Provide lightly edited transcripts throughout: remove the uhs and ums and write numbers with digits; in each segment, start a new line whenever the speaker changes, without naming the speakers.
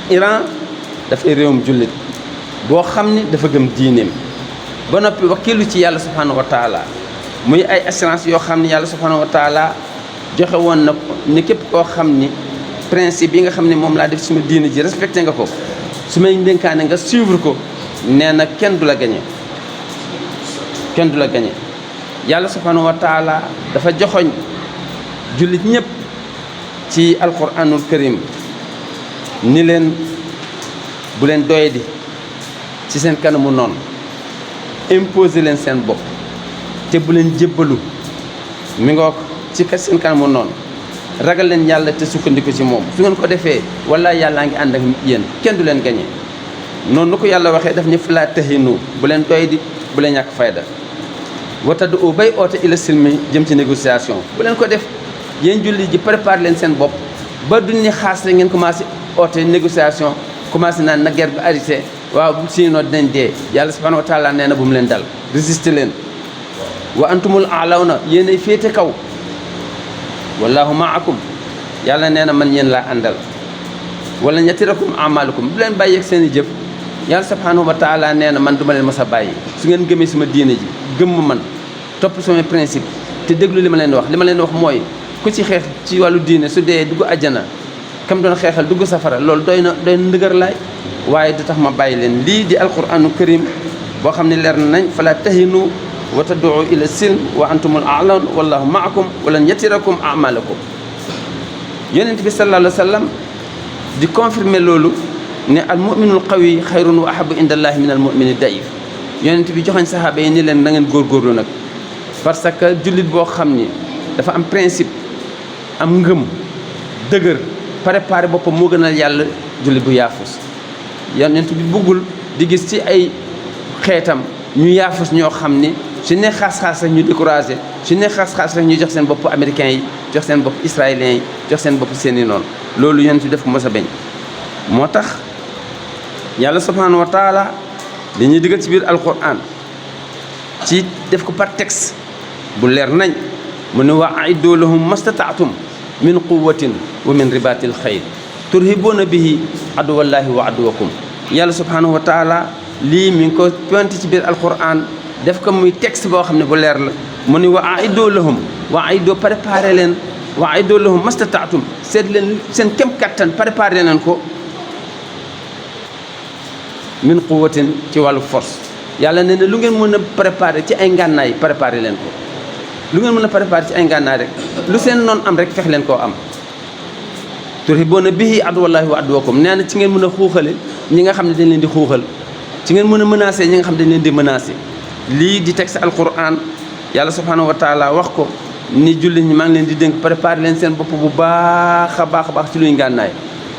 Iran dafay réewum jullit boo xam ni dafa gëm diineem ba noppi wakkilu ci yàlla subhanahu wa taala muy ay assurance yoo xam ni yàlla subhanahu wa taala joxe woon na ko ni képp koo xam ni principe yi nga xam ne moom laa def suma diine ji respecté nga ko su may ndénkaane nga suivre ko nee na kenn du la gañe kenn du la gañe yàlla subhanahu wa taala dafa joxoñ jullit ñëpp ci alquranul karim ni leen bu leen doyadi ci seen kanamu noonu imposer leen seen bopp te bu leen jébbalu mi ngoog ci kat seen kanamu noonu ragal leen yàlla te sukkandiku ci moom su ngeen ko defee wala yàllaa ngi ànd ak yéen kenn du leen gañe noonu nu ko yàlla waxee daf ni falaa tahinu bu leen doyadi bu leen ñàkk fayda watadu u bay oote ila silmi jëm ci négociation bu leen ko def yéen julli ji préparé leen seen bopp ba duñ ni xaas rek ngeen commencé oote négociation commencé naan na guerre bi arrêté waaw sinon dinañ dee yàlla subhanahu wa taala nee na bu mu leen dal résister leen wa antumul aalawna yéenay féete kaw wallahu maakum yàlla nee na man yéen laa àndal wala ñettirakum amalukum bu leen bàyyeeg seen i jëf yàlla subhanahu wa taala nee na man duma leen mas a bàyyi su ngeen gëmee sama diine ji gëm ma man topp sama principe te déglu li ma leen wax li ma leen wax mooy ku ci xeex ci wàllu diine su dee dugg àjjana kam doon xeexal dugg safara loolu doy na ndëgër laay waaye du tax ma bàyyi leen lii di alquranu karim boo xam ne leer nañ fala tahinu wa tad'u ila silm wa antumul a'lawn wallahu ma'akum walan yatirakum a'malakum yonent bi sallallahu alayhi wa sallam di confirmer loolu ne al mu'minul qawi xayrun wa ahabu inda allahi min al mu'mini daif yonent bi joxañ sahaaba yi ni leen na ngeen góorgóorlu nag parce que jullit boo xam ni dafa am principe am ngëm dëgër préparé boppam moo gënal yàlla jullit bu yaafus yonent bi bëggul di gis ci ay xeetam ñu yaafus ñoo xam ni su ne xaas-xaas rek ñu découragé su ne xaas-xaas rek ñu jox seen bopp américains yi jox seen bopp israéliens yi jox seen bopp seen i noonu loolu yonent bi def ko mos a bañ moo tax yàlla subhanahu wa taala dañuy digal ci biir alquran ci def ko par texte bu leer nañ mu ne wa aiddu lahum mastataatum min quwatin wa min ribatil xayl turhibuuna bihi aduwallahi wa aduwakum yàlla subhanahu wa taala lii mi ngi ko pointé ci biir alquran def ko muy texte boo xam ne bu leer la mu ne wa aiddu lahum wa aiddu préparé leen wa aiddu lahum mastataatum seet leen seen kem kattan préparé leen ko min quwatin ci wàllu force yàlla nee na lu ngeen mën a préparé ci ay ngànnaay préparé leen ko lu ngeen mën a préparé ci ay ngànnaay rek lu seen noonu am rek fex leen koo am turhibuuna bihi aduwallahi wa aduwakum nee na ci ngeen mën a xuuxale ñi nga xam ne dañ leen di xuuxal ci ngeen mën a menacé ñi nga xam ne dañ leen di menacé lii di texte alquran yàlla subhanahu wa taala wax ko ni jullit ñi maa ngi leen di dénk préparé leen seen bopp bu baax a baax a baax ci luy ngànnaay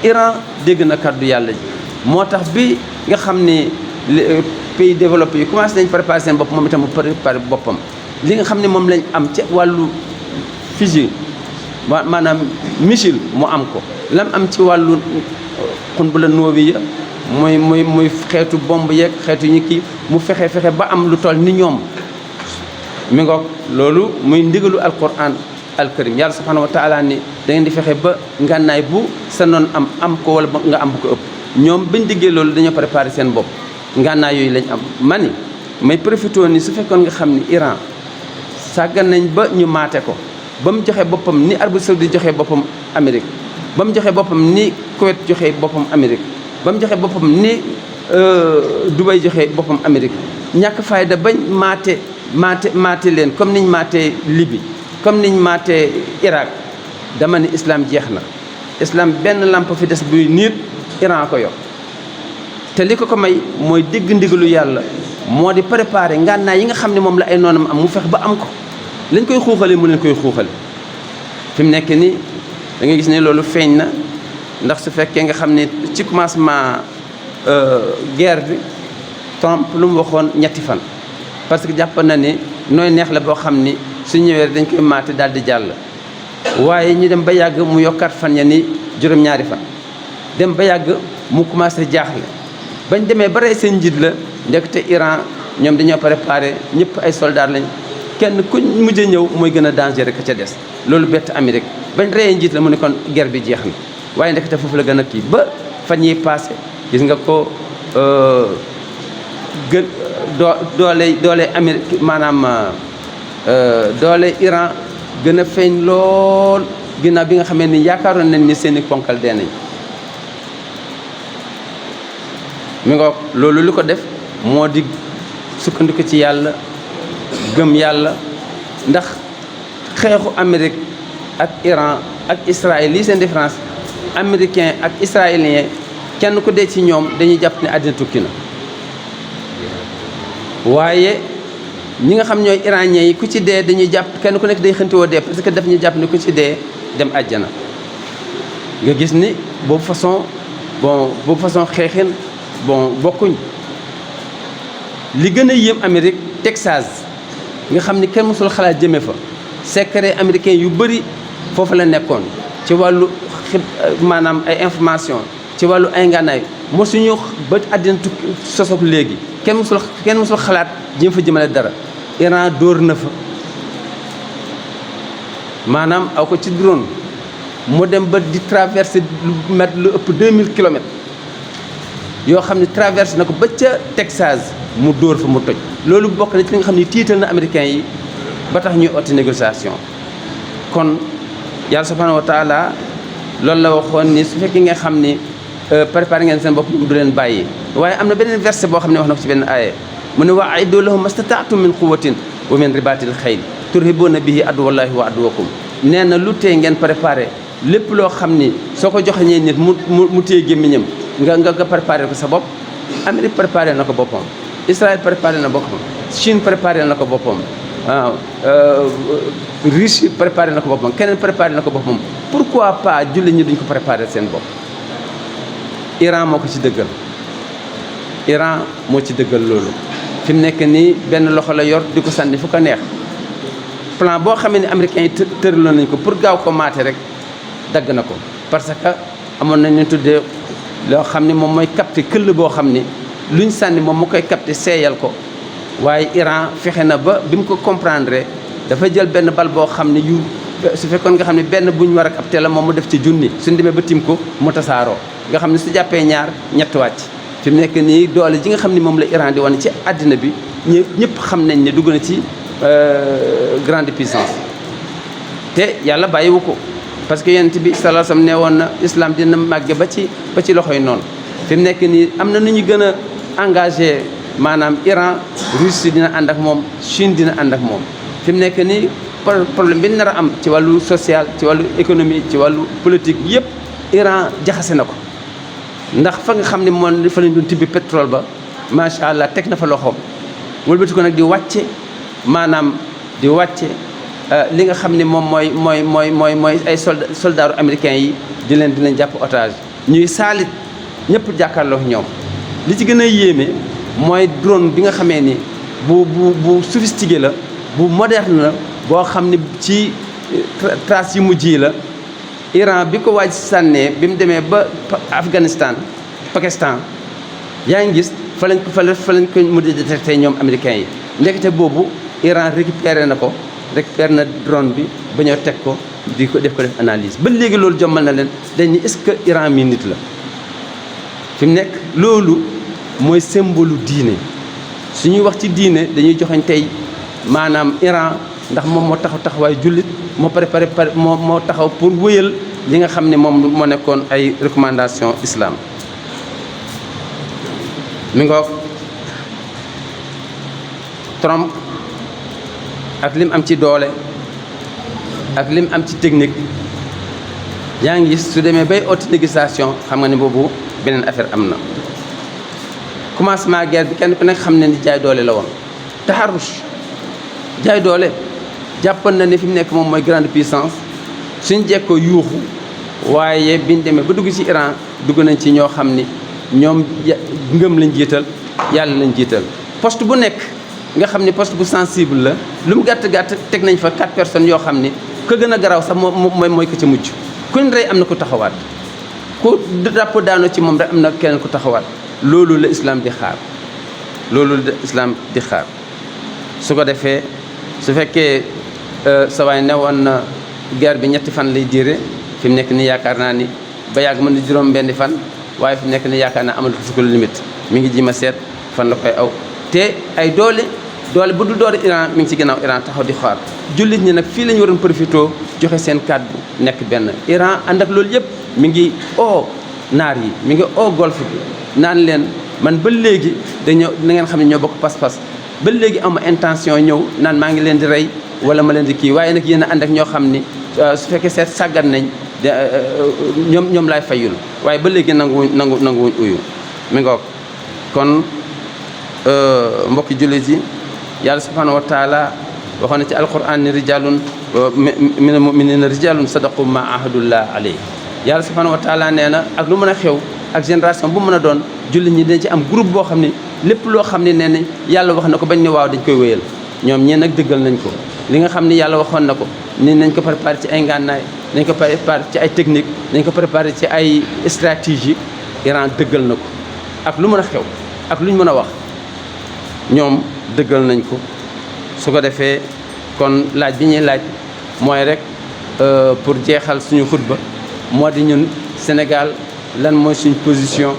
Iran dégg na kàddu yàlla ji moo tax bi nga xam ne pays développé yi commencé nañ préparé seen bopp moom itam mu préparé boppam li nga xam ne moom lañ am ci wàllu fusée maanaam missile mu am ko lam am ci wàllu xunbula noowi ya muy xeetu bombe yeeg xeetu ñi kii mu fexe ba am lu toll ni ñoom mi ngoog loolu muy ndigalu alquran alkarim yàlla subhanahu wa taala ni da ngeen di fexe ba ngànnaay bu sa noon am ko wala nga am bu ko ëpp ñoom bañ diggee loolu dañoo préparé seen bopp ngànnaay yooyu lañ am mani may profité ni su fekkoon nga xam ni Iran sàggan nañ ba ñu maate ko ba mu joxe boppam ni Arabie Saoudite joxe boppam Amérique ba mu joxe boppam ni Kuwait joxe boppam Amérique ba mu joxe boppam ni Dubaï joxe boppam Amérique ñàkk fayda bañ maate leen comme niñ maatee Libye comme niñ maatee Irak dama ni islam jeex na islam benn lampe fi des buy niit Iran ko yor te li ko may mooy dégg ndigalu yàlla moo di préparé ngànnaay yi nga xam ne moom la ay noonam am mu fex ba am ko lañ koy xuuxale mu leen koy xuuxale fi mu nekk ni da nga gis ne loolu feeñ na ndax su fekkee nga xam ne ci commencement guerre bi Trump lu mu waxoon ñetti fan parce que jàpp na ni nooy neex la boo xam ni su ñëwee dañ koy maate daal di jàll waaye ñu dem ba yàgg mu yokkaat fan ya ni juróom-ñaari fan dem ba yàgg mu commencé jaaxle bañ demee ba rey seen njiit la ndekete Iran ñoom dañoo préparé ñëpp ay soldats lañ kenn ku mujj a ñëw mooy gën a danger rek ca des loolu bett Amérique bañ reyee njiit la mu ne kon guerre bi jeex na waaye ndekete foofu la gën a kii ba fan yi passé gis nga ko gën doole Amérique maanaam doole Iran gën a feeñ lool ginnaaw bi nga xamee ni yaakaaroon nañ ni seeni ponkal dee nañ mi nga loolu li ko def moo di sukkandiku ci yàlla gëm yàlla ndax xeexu Amérique ak Iran ak Israël lii seen différence américain ak israélien kenn ku dee ci ñoom dañuy jàpp ne àddina tukki na waaye ñi nga xam ñooy iranien yi ku ci dee dañuy jàpp kenn ku nekk day xëntiwoo dee parce que daf ñu jàpp ne ku ci dee dem àjjana nga gis ni boobu façon xeexin bokkuñ li gën a yéem Amérique Texas nga xam ni kenn mësul xalaat jëme fa secret américain yu bëri foofu la nekkoon ci wàllu maanaam ay information ci wàllu ay ngànnaay mosuñu ba àddina tukki sosoog léegi kenn mësul xalaat jéem fa jëmale dara Iran dóor na fa maanaam aw ko ci drone mu dem ba di traversé lu ëpp 2000 kilomètres yoo xam ne traversé na ko ba ca Texas mu dóor fa mu toj loolu bokk na ci li nga xam ne tiital na américains yi ba tax ñuy otti négociation kon yàlla subhanahu wa taala loolu la waxoon ni su fekkee nga xam ni préparé ngeen seen bopp du leen bàyyi waaye am na beneen verset boo xam ne wax na ko ci benn aaye mu ne wa a'iddu lahum mastata'tum min quwwatin wa min ribatil xayl turhibuuna bihi aduwallahi wa aduwakum nee na lu tee ngeen préparé lépp loo xam ni soo ko joxeñee nit mu téye gémmiñam nga préparé ko sa bopp Amérique préparé na ko boppam Israël préparé na boppam Chine préparé na ko boppam waaw Russie préparé na ko boppam keneen préparé na ko boppam pourquoi pas jullit ñi duñ ko préparé seen bopp Iran moo ko ci dëggal Iran moo ci dëggal loolu fi mu nekk nii benn loxo la yor di ko sànni fu ko neex plan boo xamee ne américains yi tëraloon nañ ko pour gaaw ko maate rek dagg na ko parce que amoon nañ ñu tuddee loo xam ne moom mooy capté këll boo xam ni luñ sànni moom mu koy capté seeyal ko waaye Iran fexe na ba bi mu ko comprendre dafa jël benn bal boo xam ne yu su fekkoon nga xam ne benn bu ñu war a capté la moom mu def ci junni suñ demee ba tim ko mu tasaaroo nga xam ne su jàppee ñaar ñett wàcc fi mu nekk nii doole ji nga xam ne moom la Iran di wane ci àddina bi ñëpp xam nañ ne dugg na ci grande puissance te yàlla bàyyiwu ko parce que yonent bi sallallahu alayhi wasallam ne woon na islam dina màgge ba ci loxoy noonu fi mu nekk nii am na nu ñu gën a engagé maanaam Iran Russie dina ànd ak moom Chine dina ànd ak moom fi mu nekk nii problème bi nar a am ci wàllu social ci wàllu économie ci wàllu politique yëpp Iran jaxase na ko ndax fa nga xam ne moom fa lañ doon tibbi pétrole ba macha allah teg na fa loxoom wëlbati ko nag di wàcce maanaam di wàcce li nga xam ne moom mooy ay soldaaru américains yi di leen jàpp otage ñuy saalit ñëpp jàkkaarloo ñoom li ci gën a yéeme mooy drone bi nga xamee ni bu sophistiqué la bu moderne la boo xam ne ci trace yu mujj yi la Iran bi ko waaj sànnee bi mu demee ba Afghanistan Pakistan yaa ngi gis fa lañ ko mujj a détecté ñoom américains yi ndekete boobu Iran récupéré na drone bi ba ñëw teg ko def analyse ba léegi loolu jommal na leen dañ ni est-ce que Iran mi nit la fi mu nekk loolu mooy symbole diine su ñuy wax ci diine dañuy joxañ tey maanaam Iran ndax moom moo taxawaay jullit moo préparé moo taxaw pour wëyal li nga xam ne moom moo nekkoon ay recommandation islam mi ngoog Trump ak lim am ci doole ak lim am ci technique yaa ngi gis su demee bay haute négociation xam nga ne boobu beneen affaire am na commencement guerre bi kenn ku nekk xam ne ni jaay doole la woon taxarush jaay doole jàppoon na ne fi mu nekk moom mooy grande puissance suñ jekkoo yuuxu waaye biñ demee ba dugg ci Iran dugg nañ ci ñoo xam ni ñoom ngëm lañ jiital yàlla lañ jiital poste bu nekk nga xam ni poste bu sensible la lu mu gàtt teg nañ fa 4 personnes yoo xam ni ko gën a garaaw sax mooy ko ca mujj kuñ rey am na ku taxawaat ku dàpp daano ci moom rek am na keneen ku taxawaat loolu la islam di xaar su ko defee su fekkee sa waay ne woon na guerre bi ñetti fan lay diire fi mu nekk nii yaakaar naa ni ba yàgg mën na juróom benni fan waaye fi nekk ni yaakaar naa amal ko limite mi ngi ji ma seet fan la koy aw te ay doole bu du doole Iran mi ngi ci ginnaaw Iran taxaw di xaar jullit ñi nag fii la ñu waroon profité joxe seen kàddu nekk benn Iran ànd ak loolu yëpp mi ngi naar yi mi ngi golfe bi naan leen man ba léegi dañoo na ngeen xam ne ñoo bokk pas-pas ba léegi am intention ñëw naan maa ngi leen di rey wala ma leen di kii waaye nag yéen a ànd ak ñoo xam ni su fekkee seet sàggan nañ ñoom laay fayul waaye ba léegi nanguwuñ uyu mi ngoog kon mbokki jullit yi yàlla subhanahu wa taala waxoon na ci alquran ni rijalun minal muminina rijalun sadaqu ma ahadullah alayhi yàlla subhanahu wa taala nee na ak lu mën a xew ak génération bu mën a doon jullit ñi dañ ci am groupe boo xam ne lépp loo xam ne nee na yàlla wax na ko bañ ne waaw dañ koy wéyal ñoom ñeen nag dëggal nañ ko li nga xam ne yàlla waxoon na ko ni nañ ko préparé ci ay ngànnaay nañ ko préparé ci ay technique nañ ko préparé ci ay stratégie Iran dëggal na ko ak lu mën a xew ak lu ñu mën a wax ñoom dëggal nañ ko su ko defee kon laaj bi ñuy laaj mooy rek pour jeexal suñu xutba moo di ñun Sénégal lan mooy suñu position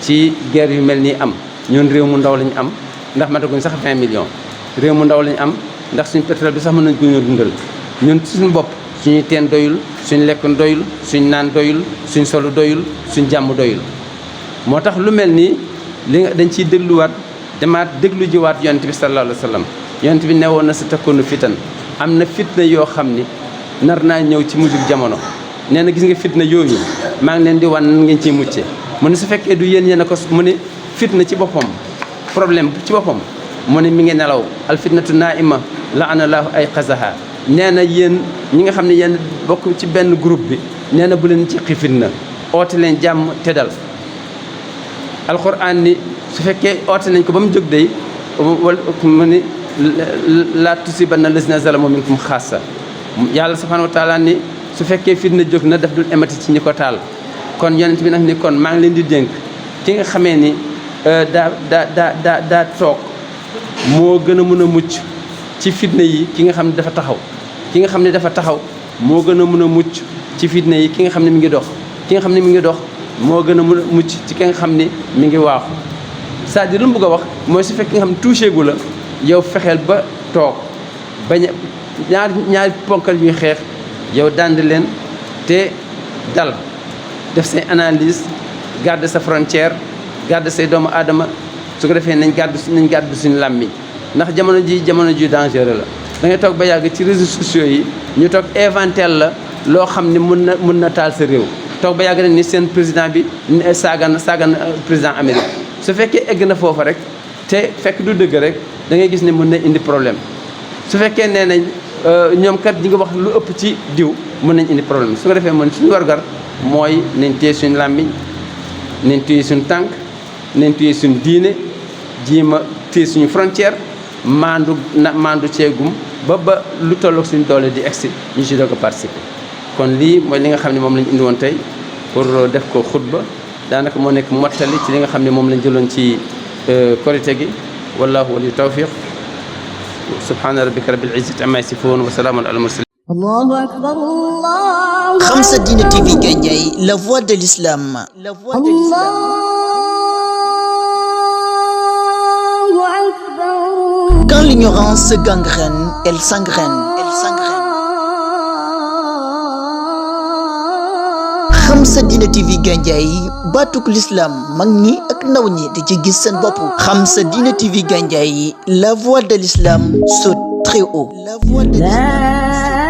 ci guerre yu mel nii am ñun réew mu ndaw lañu am ndax mataguñ sax 20 millions réew mu ndaw lañu am ndax suñu pétrole bi sax mën nañ ko ñoo dundal ñun suñu bopp suñuy teen doyul suñu lekk doyul suñu naan doyul suñu solu doyul suñu jàmm doyul moo tax lu mel nii li nga dañ ciy dégluwaat demaat déglu jiwaat yonent bi sallallahu alayhi wa sallam yonent bi newoon na sa takkoonu fitan am na fitna yoo xam ni nar naa ñëw ci mujjug jamono nee na gis nga fitna yooyu maa ngi leen di wan nan ngeen ciy mucce mu ne su fekkee du yéen yéen a ko mu ne fitna ci boppam problème ci boppam mu ne mi ngi nelaw al fitnatu naima laana laahu ay xasaha nee na yéen ñi nga xam ne yéen bokk ci benn groupe bi nee na bu leen ci fitna oote leen jàmm te dal alquran ni su fekkee oote nañ ko ba mu jóg day wala mu ni laa tusibanna lazina zalamu minkum xaassa yàlla subhanahu wa taala ni su fekkee fitna jóg na daf dul emati ci ñi ko taal kon yonent bi nag ni kon maa ngi leen di dénk ki nga xamee ni daa toog moo gën a mën a mucc ci fitna yi ki nga xam ne dafa taxaw ki nga xam ne dafa taxaw moo gën a mën a mucc ci fitna yi ki nga xam ne mi ngi dox ki nga xam ne mi ngi dox moo gën a mën a mucc ci ki nga xam ne mi ngi waaxu c'est-à-dire lu mu bëgg a wax mooy su fekkee nga xam ne touché gu la yow fexeel ba toog bañ a ñaari ponkal yuy xeex yow dandi leen te dal def say analyse garde sa frontière garde say doomu aadama su ko defee nañ garde suñu làmmiñ ndax jamono ji dangereux la da ngay toog ba yàgg ci réseaux sociaux yi ñu toog éventel la loo xam ne mën na taal sa réew toog ba yàgg ni seen président bi saagan président Amérique su fekkee egg na foofa rek te fekk du dëgg rek da ngay gis ne mën na indi problème su fekkee nee nañ ñoom kat ñi nga wax lu ëpp ci diw mën nañ indi problème su ko defee mën suñu wargar mooy nañ téye suñu làmmiñ nañ téye suñu tànk nañ téye suñu diine jiima téye suñu frontière maandu ceegum ba lu tolloog suñu doole di egsi ñu ci doog a participer kon lii mooy li nga xam ne moom lañ indi woon tey pour def ko xutba daanaka moo nekk mottali ci li nga xam ne moom lañ jëloon ci korite gi wallahu waliyu tawfiq subhana rabbika rabbil izzati amma yasifun wa salamun ala mursalin
Allahu akbar Allah.
Khamsadina TV Gandiaye, la voix de l'islam.
Allahu akbar.
Quand l'ignorance gangrène, elle s'engraine. Khamsadina TV Gandiaye, batuk l'islam mag ñi ak ndaw ñi di ci gis seen bopp. Khamsadina TV Gandiaye, la voix de l'islam saute très haut. La voix de l'islam.